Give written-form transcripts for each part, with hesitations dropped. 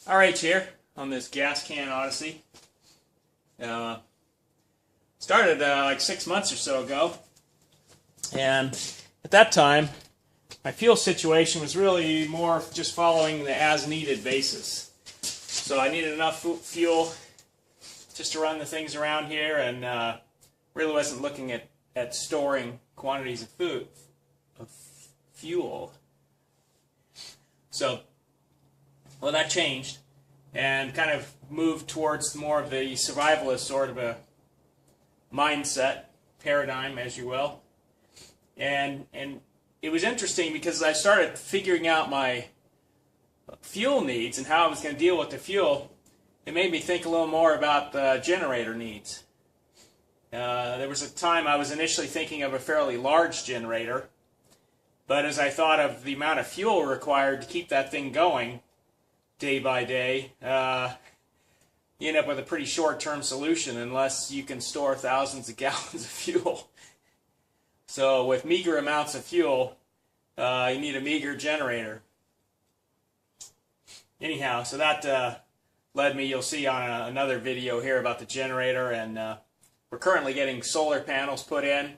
RH here on this gas can Odyssey. Started like 6 months or so ago, and at that time my fuel situation was really more just following the as-needed basis. So I needed enough fuel just to run the things around here, and really wasn't looking at storing quantities of fuel. So, well, that changed and kind of moved towards more of the survivalist sort of a mindset, paradigm, as you will. And it was interesting because I started figuring out my fuel needs and how I was going to deal with the fuel. It made me think a little more about the generator needs. There was a time I was initially thinking of a fairly large generator, but as I thought of the amount of fuel required to keep that thing going day by day, you end up with a pretty short-term solution unless you can store thousands of gallons of fuel. So with meager amounts of fuel, you need a meager generator. Anyhow, so that led me, you'll see on another video here about the generator, and we're currently getting solar panels put in,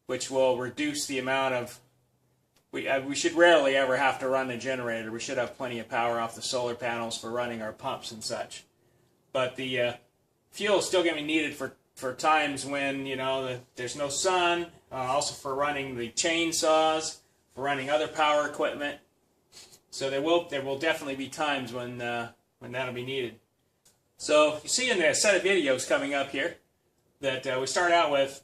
which will reduce the amount of, we should rarely ever have to run a generator. We should have plenty of power off the solar panels for running our pumps and such. But the fuel is still going to be needed for times when, you know, there's no sun, also for running the chainsaws, for running other power equipment. So there will definitely be times when that'll be needed. So you see in the set of videos coming up here that I started out with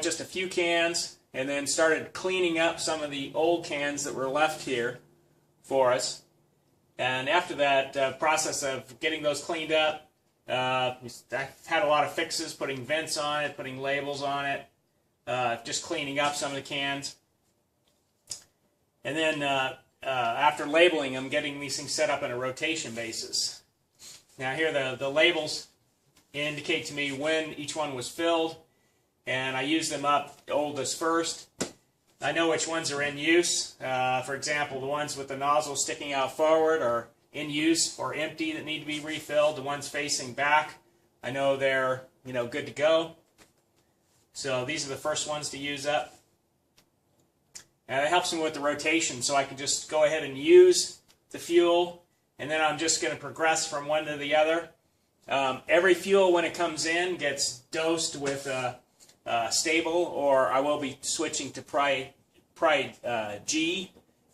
just a few cans, and then started cleaning up some of the old cans that were left here for us. And after that process of getting those cleaned up, I had a lot of fixes, putting vents on it, putting labels on it, just cleaning up some of the cans. And then after labeling them, getting these things set up on a rotation basis. Now here the labels indicate to me when each one was filled, and I use them up oldest first. I know which ones are in use. For example, the ones with the nozzle sticking out forward are in use or empty that need to be refilled. The ones facing back, I know they're good to go. So these are the first ones to use up. And it helps me with the rotation, so I can just go ahead and use the fuel, and then I'm just going to progress from one to the other. Every fuel, when it comes in, gets dosed with sta-bil, or I will be switching to Pri-G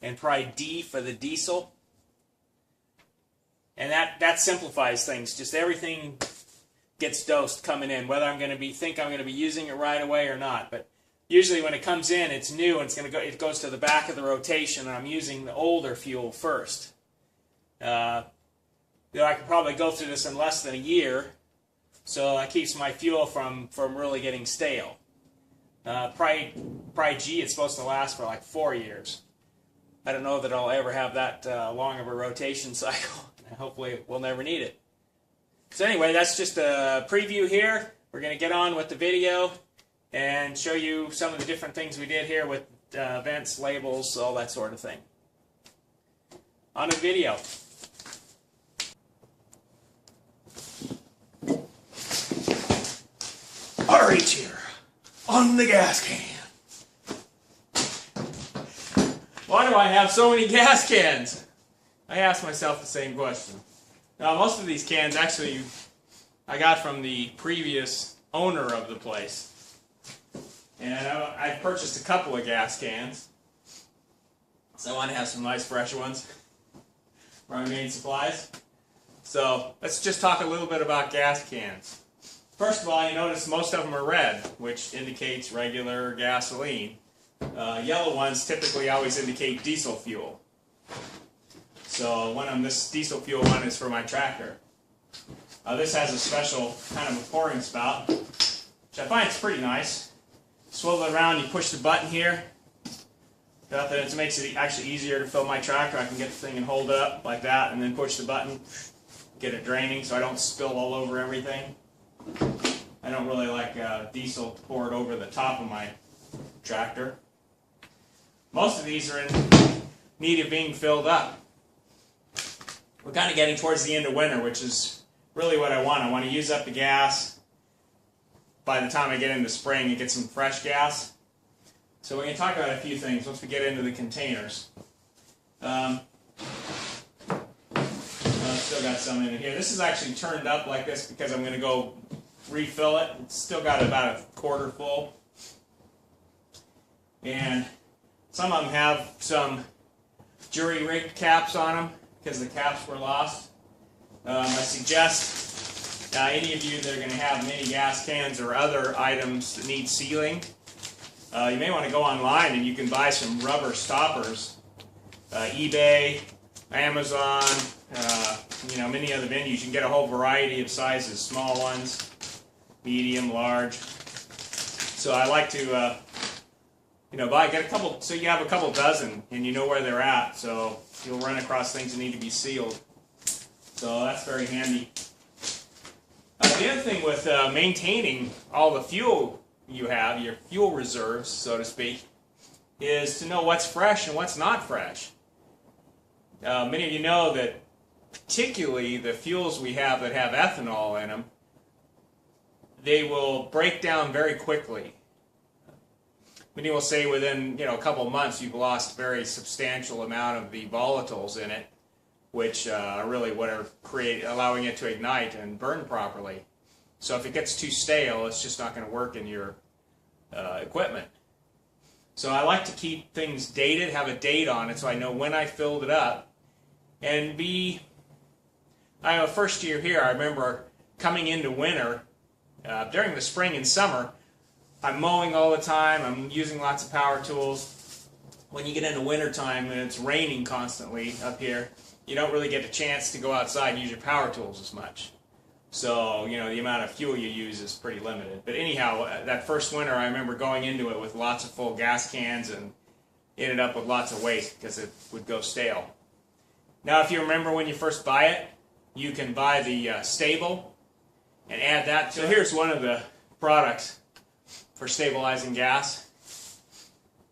and Pri-D for the diesel. And that simplifies things. Just everything gets dosed coming in, whether I'm going to think I'm going to be using it right away or not. But usually when it comes in, it's new, and it goes to the back of the rotation, and I'm using the older fuel first. I could probably go through this in less than a year, so that keeps my fuel from really getting stale. Pri-G is supposed to last for like 4 years. I don't know that I'll ever have that long of a rotation cycle. Hopefully we'll never need it. So anyway, that's just a preview here. We're going to get on with the video and show you some of the different things we did here with vents, labels, all that sort of thing. On the video. RH here on the gas can. Why do I have so many gas cans? I asked myself the same question. Now, most of these cans actually I got from the previous owner of the place. And I purchased a couple of gas cans. So I want to have some nice fresh ones for my main supplies. So let's just talk a little bit about gas cans. First of all, you notice most of them are red, which indicates regular gasoline. Yellow ones typically always indicate diesel fuel. So this diesel fuel one is for my tractor. This has a special kind of a pouring spout, which I find is pretty nice. Swivel it around, you push the button here. It makes it actually easier to fill my tractor. I can get the thing and hold it up like that, and then push the button, get it draining so I don't spill all over everything. I don't really like diesel poured over the top of my tractor. Most of these are in need of being filled up. we're kind of getting towards the end of winter, which is really what I want. I want to use up the gas by the time I get into spring and get some fresh gas. So we're going to talk about a few things once we get into the containers. Still got some in here. This is actually turned up like this because I'm going to go refill it. It's still got about a quarter full. And some of them have some jury-rigged caps on them because the caps were lost. I suggest any of you that are going to have mini gas cans or other items that need sealing, you may want to go online and you can buy some rubber stoppers. eBay, Amazon, many other venues. You can get a whole variety of sizes, small ones, medium, large. So I like to, get a couple, so you have a couple dozen and you know where they're at. So you'll run across things that need to be sealed. So that's very handy. The other thing with maintaining all the fuel you have, your fuel reserves, so to speak, is to know what's fresh and what's not fresh. Many of you know that particularly the fuels we have that have ethanol in them, they will break down very quickly. Many will say within a couple of months you've lost a very substantial amount of the volatiles in it, which are really what are allowing it to ignite and burn properly. So if it gets too stale, it's just not going to work in your equipment. So I like to keep things dated, have a date on it so I know when I filled it up. And first year here, I remember coming into winter, during the spring and summer, I'm mowing all the time, I'm using lots of power tools. When you get into winter time and it's raining constantly up here, you don't really get a chance to go outside and use your power tools as much. So, the amount of fuel you use is pretty limited. But anyhow, that first winter I remember going into it with lots of full gas cans and ended up with lots of waste because it would go stale. Now, if you remember when you first buy it, you can buy the sta-bil and add that to it. So here's one of the products for stabilizing gas.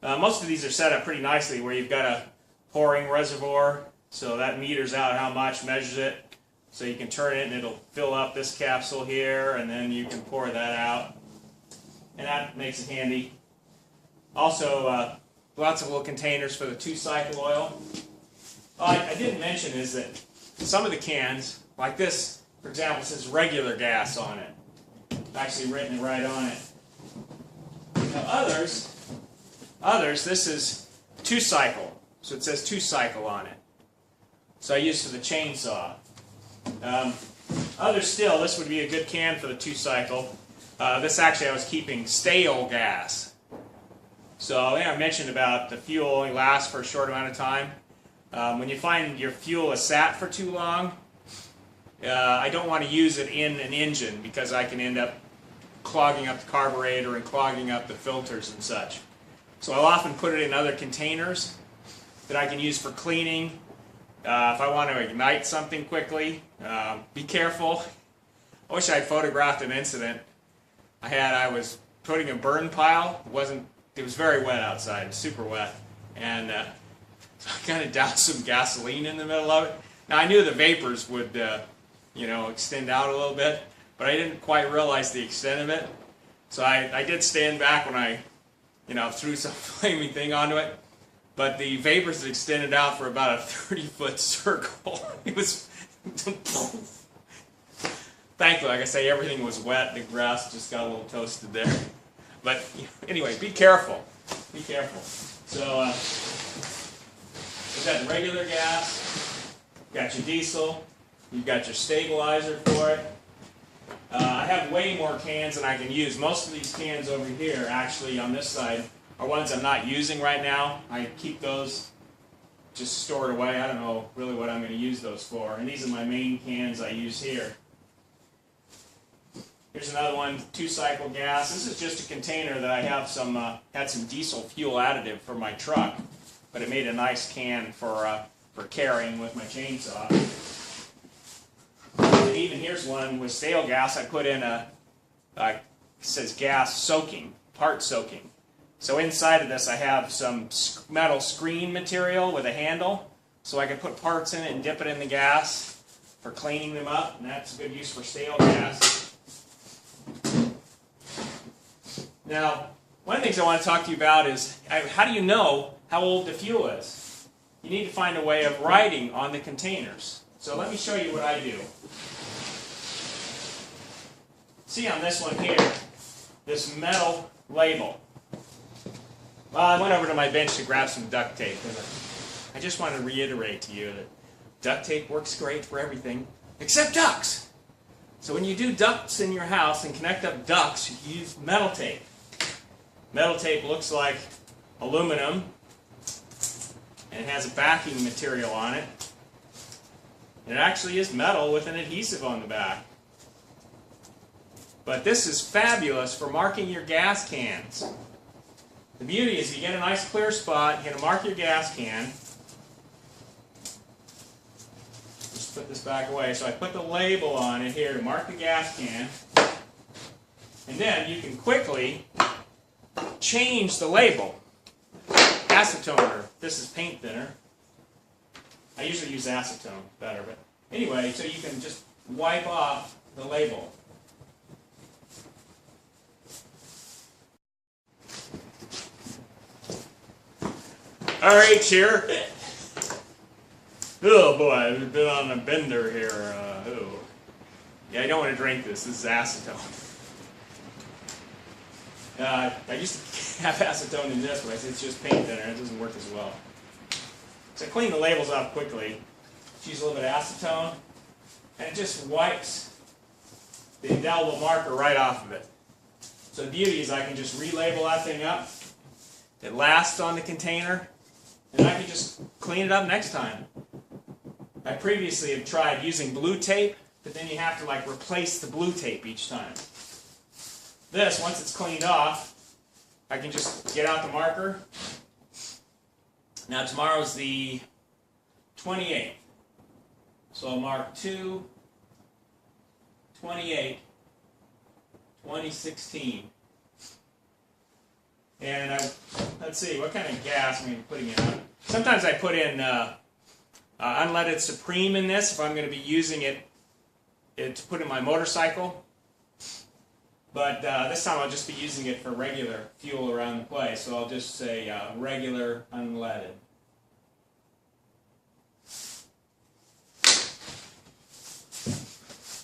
Most of these are set up pretty nicely where you've got a pouring reservoir, so that meters out how much, measures it, so you can turn it and it'll fill up this capsule here, and then you can pour that out, and that makes it handy. Also, lots of little containers for the 2-cycle oil. I didn't mention is that some of the cans, like this, for example, says regular gas on it. I've actually written it right on it. Now others, this is 2-cycle, so it says 2-cycle on it. So I use for the chainsaw. Others still, this would be a good can for the 2-cycle. This actually I was keeping stale gas. So I mentioned about the fuel only lasts for a short amount of time. When you find your fuel is sat for too long, I don't want to use it in an engine because I can end up clogging up the carburetor and clogging up the filters and such. So I'll often put it in other containers that I can use for cleaning. If I want to ignite something quickly, be careful. I wish I had photographed an incident I was putting a burn pile. It was very wet outside, it was super wet, and so I kind of doused some gasoline in the middle of it. Now I knew the vapors would, extend out a little bit, but I didn't quite realize the extent of it. So I did stand back when I, threw some flaming thing onto it. But the vapors extended out for about a 30-foot circle. It was, thankfully, like I say, everything was wet. The grass just got a little toasted there. But anyway, be careful. Be careful. So we've got the regular gas, got your diesel, you've got your stabilizer for it. I have way more cans than I can use. Most of these cans over here, actually on this side, are ones I'm not using right now. I keep those just stored away. I don't know really what I'm going to use those for. And these are my main cans I use here. Here's another one, 2-cycle gas. This is just a container that I have had some diesel fuel additive for my truck, but it made a nice can for carrying with my chainsaw. And even here's one with stale gas. I put in it says gas soaking, part soaking. So inside of this I have some metal screen material with a handle. so I can put parts in it and dip it in the gas for cleaning them up, and that's a good use for stale gas. Now, one of the things I want to talk to you about is how do you know how old the fuel is? You need to find a way of writing on the containers. So let me show you what I do. See on this one here, this metal label. Well, I went over to my bench to grab some duct tape because I just want to reiterate to you that duct tape works great for everything except ducts. So when you do ducts in your house and connect up ducts, you use metal tape. Metal tape looks like aluminum and it has a backing material on it. And it actually is metal with an adhesive on the back. But this is fabulous for marking your gas cans. The beauty is you get a nice clear spot, you're going to mark your gas can. Just put this back away. So I put the label on it here to mark the gas can. And then you can quickly change the label. Acetone, or this is paint thinner. I usually use acetone better, but anyway, so you can just wipe off the label. RH here. Oh boy, we've been on a bender here. Yeah, I don't want to drink this. This is acetone. I used to have acetone in this, but it's just paint thinner. It doesn't work as well. So I clean the labels off quickly. Use a little bit of acetone, and it just wipes the indelible marker right off of it. So the beauty is I can just relabel that thing up. It lasts on the container, and I can just clean it up next time. I previously have tried using blue tape, but then you have to like replace the blue tape each time. This, once it's cleaned off, I can just get out the marker. Now tomorrow's the 28th. So I'll mark 2/28/2016. And let's see, what kind of gas am I putting in? Sometimes I put in unleaded Supreme in this if I'm going to be using it to put in my motorcycle. But this time I'll just be using it for regular fuel around the place. So I'll just say regular unleaded.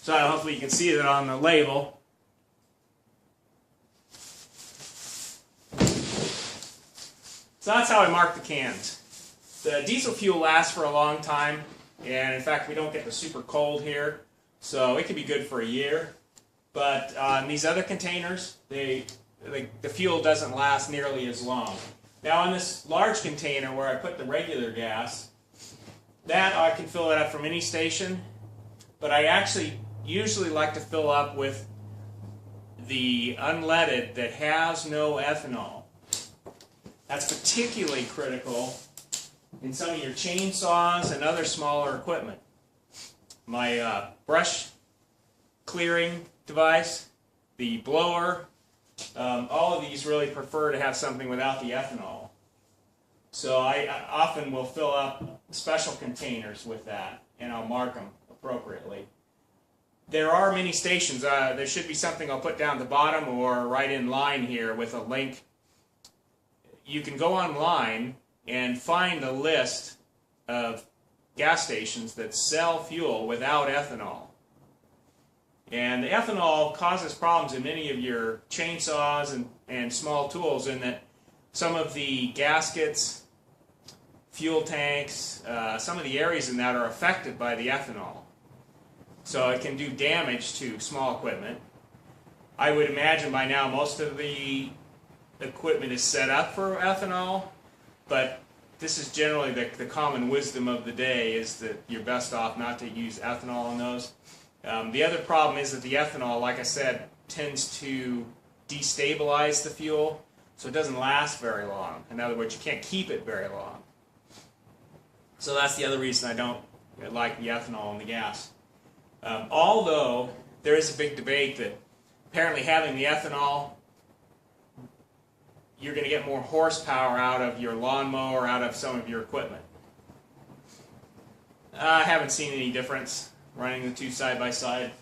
So hopefully you can see it on the label. So that's how I mark the cans. The diesel fuel lasts for a long time, and in fact we don't get the super cold here, so it can be good for a year. But on these other containers, the fuel doesn't last nearly as long. Now on this large container where I put the regular gas, that I can fill it up from any station, but I actually usually like to fill up with the unleaded that has no ethanol. That's particularly critical in some of your chainsaws and other smaller equipment. My brush clearing device, the blower, all of these really prefer to have something without the ethanol. So I often will fill up special containers with that, and I'll mark them appropriately. There are many stations. There should be something I'll put down at the bottom or right in line here with a link. You can go online and find a list of gas stations that sell fuel without ethanol. And the ethanol causes problems in many of your chainsaws and small tools in that some of the gaskets, fuel tanks, some of the areas in that are affected by the ethanol. So it can do damage to small equipment. I would imagine by now most of the equipment is set up for ethanol, but this is generally the common wisdom of the day is that you're best off not to use ethanol in those. The other problem is that the ethanol, like I said, tends to destabilize the fuel, so it doesn't last very long. In other words, you can't keep it very long. So that's the other reason I don't like the ethanol in the gas. Although there is a big debate that apparently having the ethanol, you're going to get more horsepower out of your lawnmower, out of some of your equipment. I haven't seen any difference running the two side by side.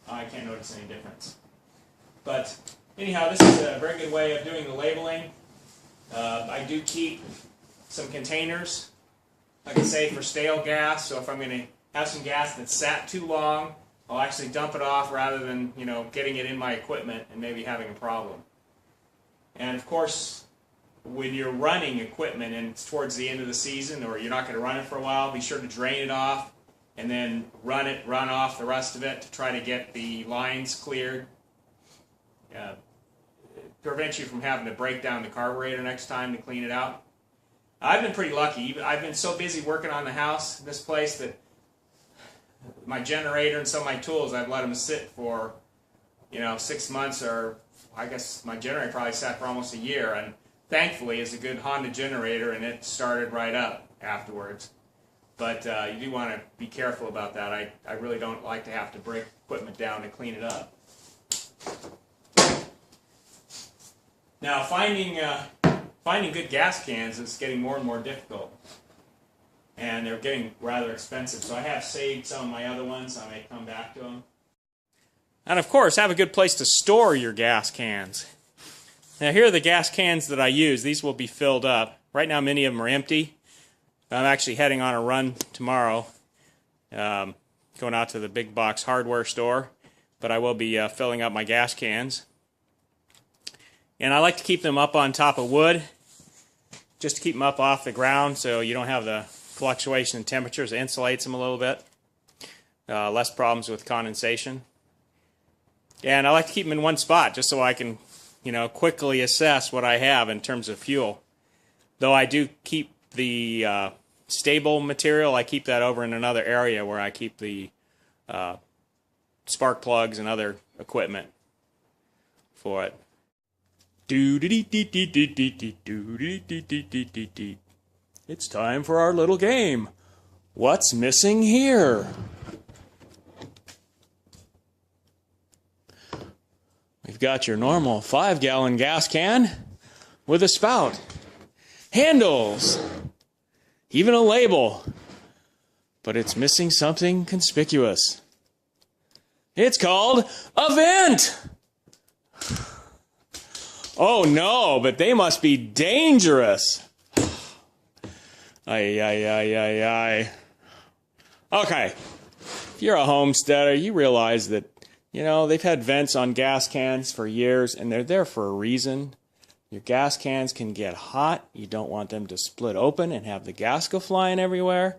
I can't notice any difference. But anyhow, this is a very good way of doing the labeling. I do keep some containers, like I say, for stale gas. So if I'm going to have some gas that's sat too long, I'll actually dump it off rather than, getting it in my equipment and maybe having a problem. And of course, when you're running equipment and it's towards the end of the season, or you're not going to run it for a while, be sure to drain it off and then run off the rest of it to try to get the lines cleared. Prevent you from having to break down the carburetor next time to clean it out. I've been pretty lucky. I've been so busy working on the house, this place, that my generator and some of my tools, I've let them sit for, 6 months, or I guess my generator probably sat for almost a year. And thankfully, it's a good Honda generator, and it started right up afterwards. But you do want to be careful about that. I really don't like to have to break equipment down to clean it up. Now, finding good gas cans is getting more and more difficult, and they're getting rather expensive. So I have saved some of my other ones. I may come back to them. And of course, have a good place to store your gas cans. Now, here are the gas cans that I use. These will be filled up. Right now, many of them are empty. I'm actually heading on a run tomorrow, going out to the big box hardware store, but I will be filling up my gas cans. And I like to keep them up on top of wood, just to keep them up off the ground so you don't have the fluctuation in temperatures. It insulates them a little bit. Less problems with condensation. And I like to keep them in one spot just so I can, quickly assess what I have in terms of fuel. Though I do keep the sta-bil material, I keep that over in another area where I keep the spark plugs and other equipment for it. It's time for our little game. What's missing here? We've got your normal 5-gallon gas can with a spout, handles, even a label, but it's missing something conspicuous. It's called a vent! Oh no, but they must be dangerous. Ay. Okay, if you're a homesteader, you realize that, they've had vents on gas cans for years, and they're there for a reason. Your gas cans can get hot. You don't want them to split open and have the gas go flying everywhere.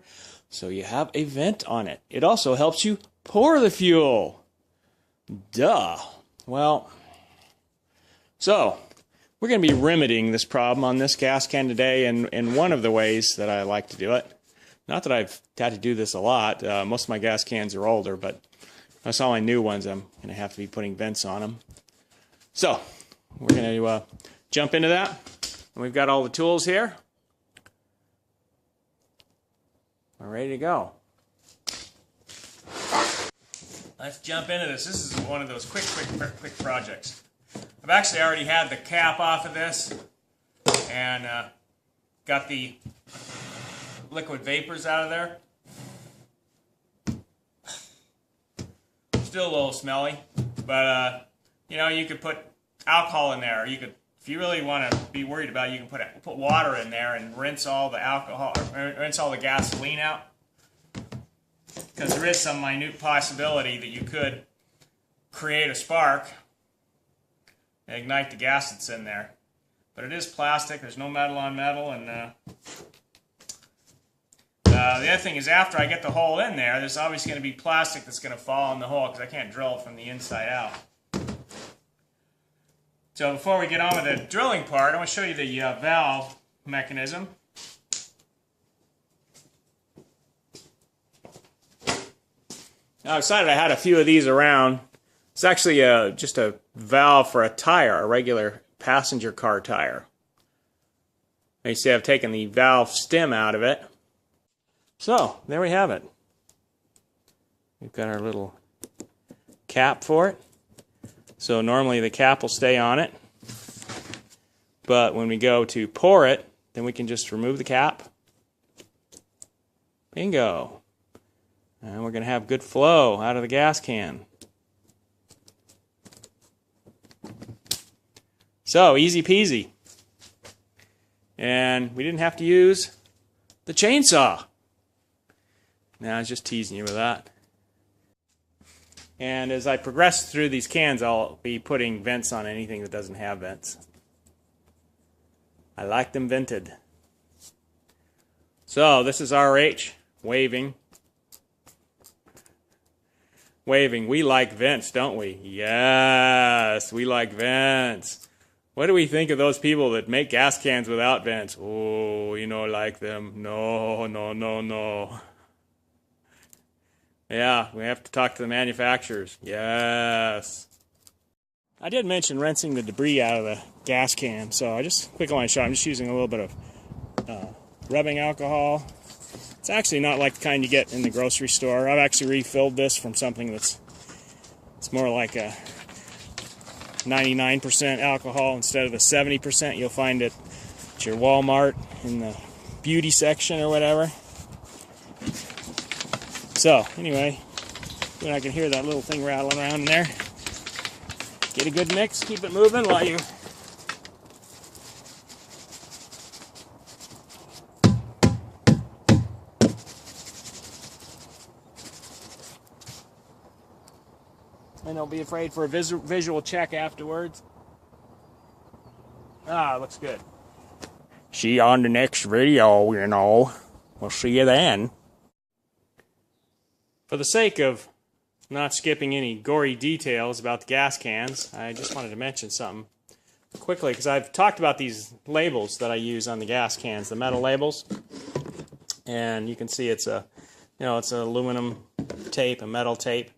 So you have a vent on it. It also helps you pour the fuel. Duh. Well, so we're going to be remedying this problem on this gas can today, in one of the ways that I like to do it. Not that I've had to do this a lot. Most of my gas cans are older, but that's all my new ones. I'm going to have to be putting vents on them. So we're going to jump into that. And we've got all the tools here. We're ready to go. Let's jump into this. This is one of those quick projects. I've actually already had the cap off of this and got the liquid vapors out of there. Still a little smelly, but you could put alcohol in there. You could, if you really want to be worried about it, you can put water in there and rinse all the alcohol, or rinse all the gasoline out. Because there is some minute possibility that you could create a spark and ignite the gas that's in there. But it is plastic. There's no metal on metal, and the other thing is, after I get the hole in there, there's obviously going to be plastic that's going to fall in the hole because I can't drill it from the inside out. So before we get on with the drilling part, I want to show you the valve mechanism. Now, I decided I had a few of these around. It's actually just a valve for a tire, a regular passenger car tire. And you see I've taken the valve stem out of it. So, there we have it. We've got our little cap for it. So normally the cap will stay on it. But when we go to pour it, then we can just remove the cap. Bingo. And we're going to have good flow out of the gas can. So, easy peasy. And we didn't have to use the chainsaw. Now, I was just teasing you with that. And as I progress through these cans, I'll be putting vents on anything that doesn't have vents. I like them vented. So, this is RH, waving. Waving. We like vents, don't we? Yes, we like vents. What do we think of those people that make gas cans without vents? Oh, you know, like them. No, no, no, no. Yeah, we have to talk to the manufacturers. Yes. I did mention rinsing the debris out of the gas can, so I just quick on my shot. I'm just using a little bit of rubbing alcohol. It's actually not like the kind you get in the grocery store. I've actually refilled this from something it's more like a 99% alcohol instead of the 70% you'll find it at your Walmart in the beauty section or whatever. So, anyway, when I can hear that little thing rattling around in there, get a good mix, keep it moving while you... And don't be afraid for a visual check afterwards. Ah, looks good. See you on the next video, you know. We'll see you then. For the sake of not skipping any gory details about the gas cans, I just wanted to mention something quickly, because I've talked about these labels that I use on the gas cans, the metal labels. And you can see it's a, it's an aluminum tape, a metal tape.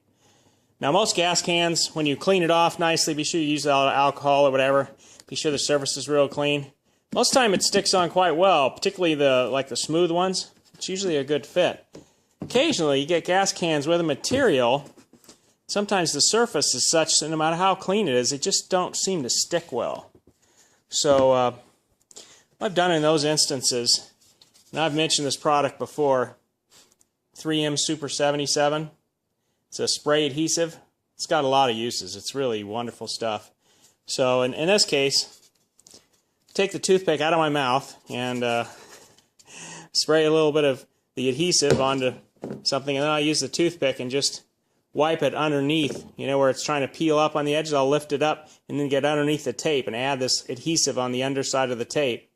Now, most gas cans, when you clean it off nicely, be sure you use alcohol or whatever. Be sure the surface is real clean. Most of the time, it sticks on quite well, particularly the smooth ones. It's usually a good fit. Occasionally, you get gas cans with a material. Sometimes the surface is such that no matter how clean it is, it just don't seem to stick well. So, what I've done in those instances, and I've mentioned this product before, 3M Super 77. It's a spray adhesive. It's got a lot of uses. It's really wonderful stuff. So in this case, take the toothpick out of my mouth and spray a little bit of the adhesive onto something, and then I use the toothpick and just wipe it underneath, where it's trying to peel up on the edges. I'll lift it up and then get underneath the tape and add this adhesive on the underside of the tape,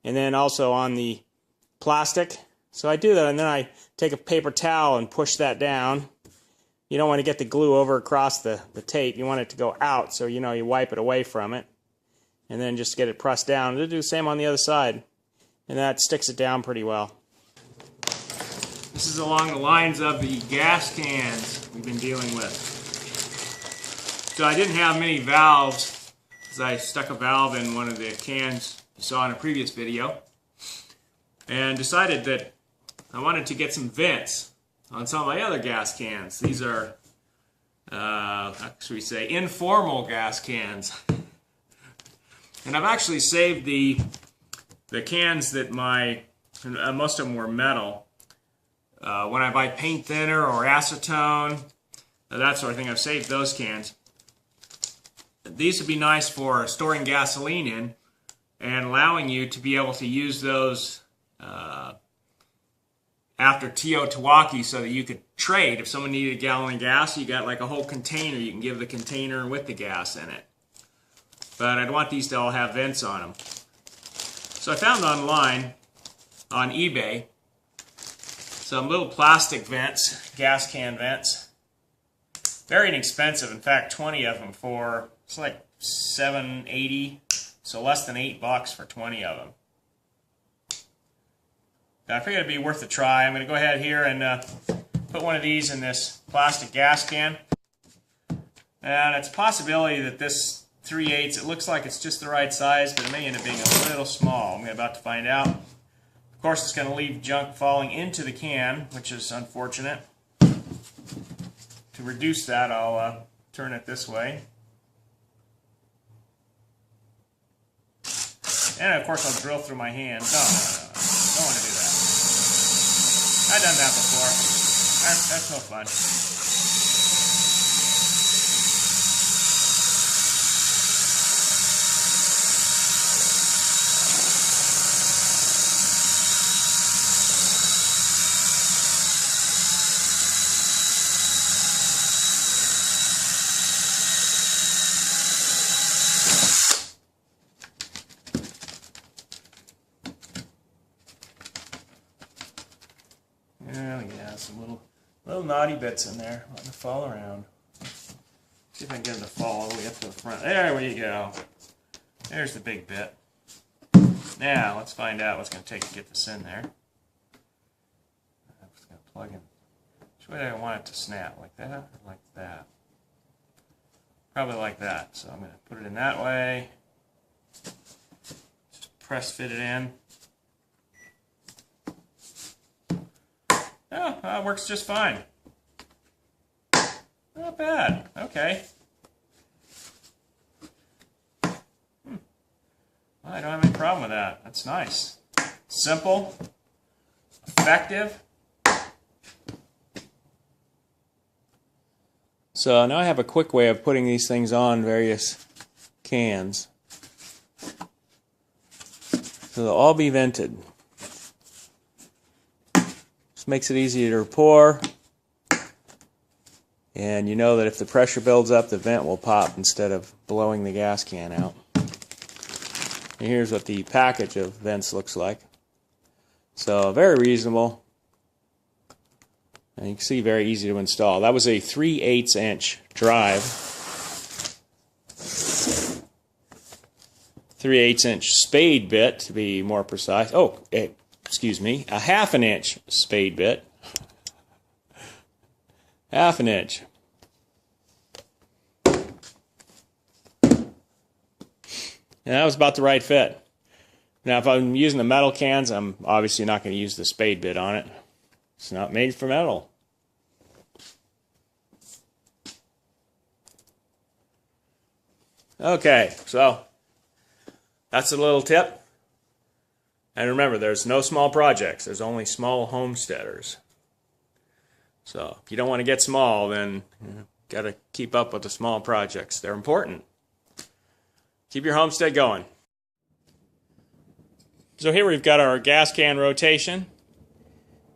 and then also on the plastic. So I do that, and then I take a paper towel and push that down. You don't want to get the glue over across the tape. You want it to go out, so you wipe it away from it. And then just get it pressed down. Do the same on the other side. And that sticks it down pretty well. This is along the lines of the gas cans we've been dealing with. So I didn't have many valves, because I stuck a valve in one of the cans you saw in a previous video. And decided that I wanted to get some vents on some of my other gas cans. These are, how should we say, informal gas cans. And I've actually saved the cans that most of them were metal. When I buy paint thinner or acetone, that sort of thing, I've saved those cans. These would be nice for storing gasoline in and allowing you to be able to use those after TEOTWAWKI, so that you could trade. If someone needed a gallon of gas, you got like a whole container. You can give the container with the gas in it. But I'd want these to all have vents on them. So I found online on eBay some little plastic vents, gas can vents. Very inexpensive. In fact, 20 of them for, it's like $7.80, so less than $8 for 20 of them. I figured it'd be worth a try. I'm going to go ahead here and put one of these in this plastic gas can. And it's a possibility that this 3/8, it looks like it's just the right size, but it may end up being a little small. I'm about to find out. Of course, it's going to leave junk falling into the can, which is unfortunate. To reduce that, I'll turn it this way. And of course, I'll drill through my hand. No, don't want to do that. I've done that before. That's no fun. Oh yeah, some little naughty bits in there, letting it fall around. See if I can get it to fall all the way up to the front. There we go. There's the big bit. Now let's find out what's going to take to get this in there. I'm just going to plug in. Which way do I want it to snap? Like that or like that? Probably like that. So I'm going to put it in that way. Just press fit it in. Oh, that works just fine. Not bad. Okay. Well, I don't have any problem with that. That's nice. Simple. Effective. So now I have a quick way of putting these things on various cans. So they'll all be vented. This makes it easier to pour, and you know that if the pressure builds up, the vent will pop instead of blowing the gas can out. And here's what the package of vents looks like. So very reasonable, and you can see very easy to install. That was a 3/8 inch drive, 3/8 inch spade bit to be more precise. Oh, excuse me, a 1/2 inch spade bit. 1/2 inch. And that was about the right fit. Now if I'm using the metal cans, I'm obviously not going to use the spade bit on it. It's not made for metal. Okay, so that's a little tip. And remember, there's no small projects. There's only small homesteaders. So if you don't want to get small, then got to keep up with the small projects. They're important. Keep your homestead going. So here we've got our gas can rotation.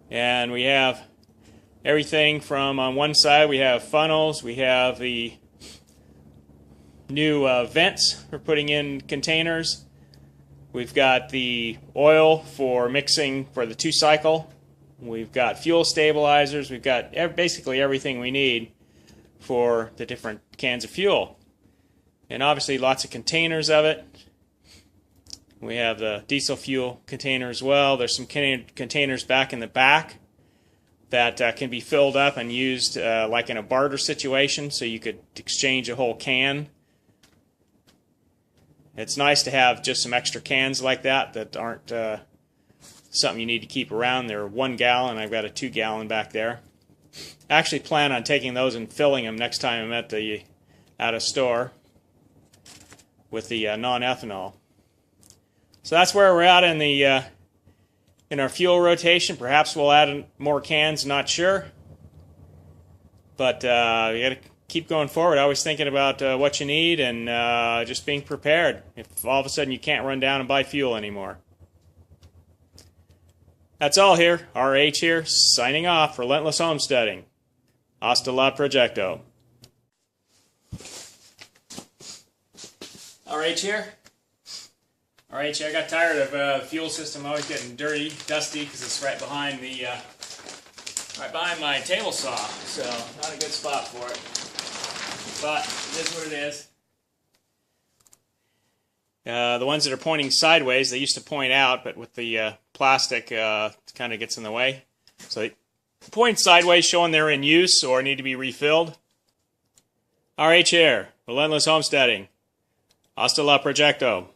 And we have everything from, on one side we have funnels, we have the new vents for putting in containers. We've got the oil for mixing for the 2-cycle. We've got fuel stabilizers. We've got basically everything we need for the different cans of fuel. And obviously lots of containers of it. We have the diesel fuel container as well. There's some containers back in the back that can be filled up and used like in a barter situation, so you could exchange a whole can. It's nice to have just some extra cans like that aren't something you need to keep around. They're 1 gallon. I've got a 2-gallon back there. I actually plan on taking those and filling them next time I'm at a store with the non-ethanol. So that's where we're at in our fuel rotation. Perhaps we'll add more cans, not sure. But you got to keep going forward, always thinking about what you need and just being prepared if all of a sudden you can't run down and buy fuel anymore. That's all here. RH here, signing off. Relentless Homesteading. Hasta la proyecto. RH here. RH, I got tired of the fuel system always getting dirty, dusty, because it's right behind my table saw. So not a good spot for it. But it is what it is. The ones that are pointing sideways, they used to point out, but with the plastic, it kind of gets in the way. So they point sideways, showing they're in use or need to be refilled. RH here, Relentless Homesteading. Hasta la proyecto.